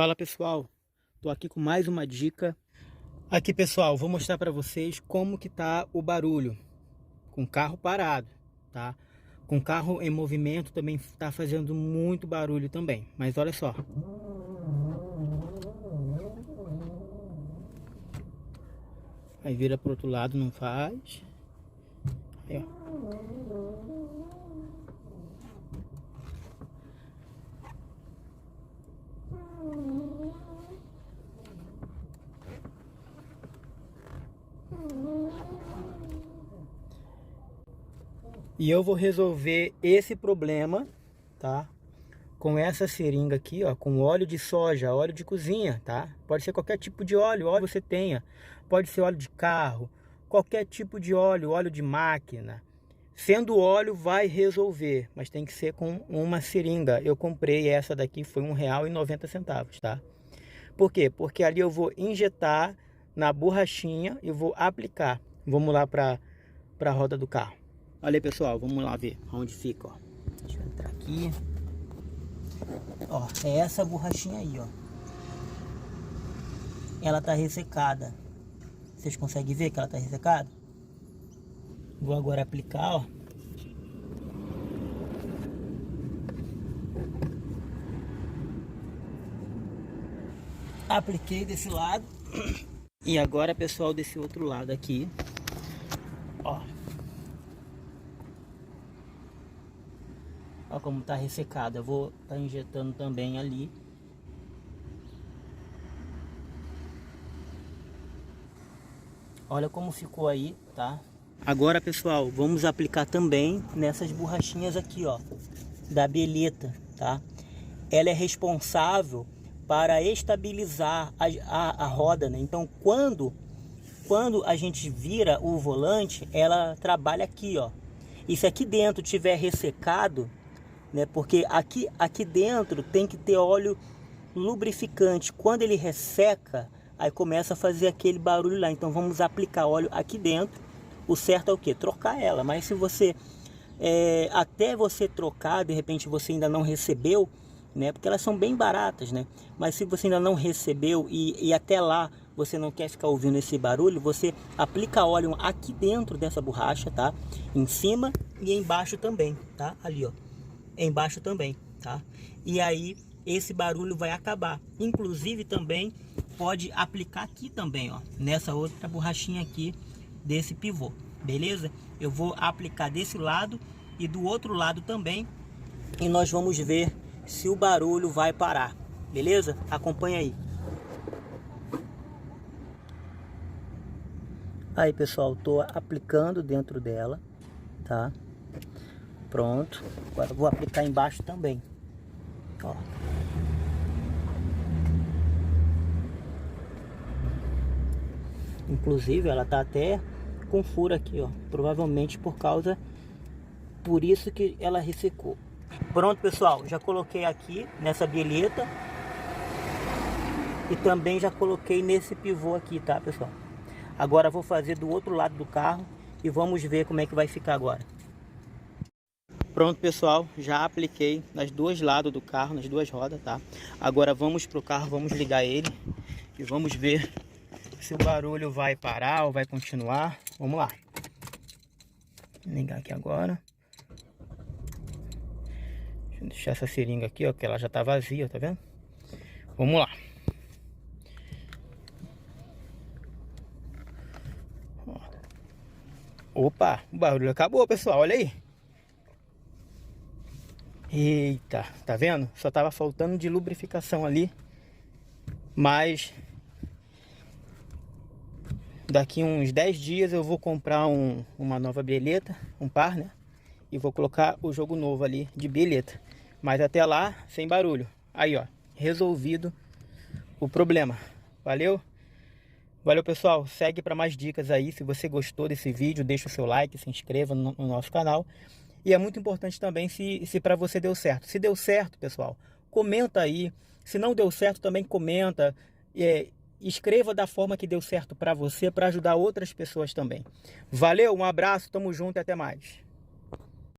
Fala pessoal, tô aqui com mais uma dica. Aqui pessoal, vou mostrar para vocês como que tá o barulho com carro parado, tá? Com carro em movimento também tá fazendo muito barulho também, mas olha só. Aí vira pro outro lado, não faz. Aí, ó. E eu vou resolver esse problema, tá? Com essa seringa aqui, ó, com óleo de soja, óleo de cozinha, tá? Pode ser qualquer tipo de óleo que você tenha. Pode ser óleo de carro, qualquer tipo de óleo, óleo de máquina. Sendo óleo vai resolver, mas tem que ser com uma seringa. Eu comprei essa daqui, foi R$1,90, tá? Por quê? Porque ali eu vou injetar na borrachinha e vou aplicar. Vamos lá para a roda do carro. Olha aí pessoal, vamos lá ver onde fica, ó. Deixa eu entrar aqui. Ó, é essa borrachinha aí, ó. Ela tá ressecada. Vocês conseguem ver que ela tá ressecada? Vou agora aplicar, ó. Apliquei desse lado. E agora, pessoal, desse outro lado aqui, ó. Ó como tá ressecada. Eu vou tá injetando também ali. Olha como ficou aí, tá? Agora, pessoal, vamos aplicar também nessas borrachinhas aqui, ó, da beleta, tá? Ela é responsável para estabilizar a roda, né? Então, quando a gente vira o volante, ela trabalha aqui, ó. E se aqui dentro tiver ressecado, né? Porque aqui dentro tem que ter óleo lubrificante. Quando ele resseca, aí começa a fazer aquele barulho lá. Então vamos aplicar óleo aqui dentro. O certo é o que? Trocar ela. Mas se você até você trocar, de repente você ainda não recebeu, né? Porque elas são bem baratas, né? Mas se você ainda não recebeu e até lá você não quer ficar ouvindo esse barulho, você aplica óleo aqui dentro dessa borracha, tá? Em cima e embaixo também, tá? Ali, ó. Embaixo também, tá? E aí esse barulho vai acabar. Inclusive também pode aplicar aqui também, ó, nessa outra borrachinha aqui desse pivô, beleza? Eu vou aplicar desse lado e do outro lado também e nós vamos ver se o barulho vai parar, beleza? Acompanha aí. Aí pessoal, tô aplicando dentro dela, tá? Pronto. Agora vou aplicar embaixo também, ó. Inclusive ela tá até com furo aqui, ó. Provavelmente por isso que ela ressecou. Pronto pessoal, já coloquei aqui nessa bieleta e também já coloquei nesse pivô aqui, tá pessoal? Agora vou fazer do outro lado do carro e vamos ver como é que vai ficar agora. Pronto pessoal, já apliquei nas dois lados do carro, nas duas rodas, tá? Agora vamos pro carro, vamos ligar ele e vamos ver se o barulho vai parar ou vai continuar. Vamos lá. Vou ligar aqui agora. Deixa eu deixar essa seringa aqui, ó, que ela já tá vazia, tá vendo? Vamos lá. Opa, o barulho acabou, pessoal, olha aí. Eita, tá vendo? Só tava faltando de lubrificação ali. Mas daqui uns 10 dias eu vou comprar uma nova bieleta, um par, né? E vou colocar o jogo novo ali de bieleta. Mas até lá, sem barulho. Aí, ó, resolvido o problema. Valeu? Valeu, pessoal. Segue para mais dicas aí. Se você gostou desse vídeo, deixa o seu like, se inscreva no nosso canal. E é muito importante também se para você deu certo. Se deu certo, pessoal, comenta aí. Se não deu certo, também comenta. Escreva da forma que deu certo para você, para ajudar outras pessoas também. Valeu, um abraço, tamo junto e até mais.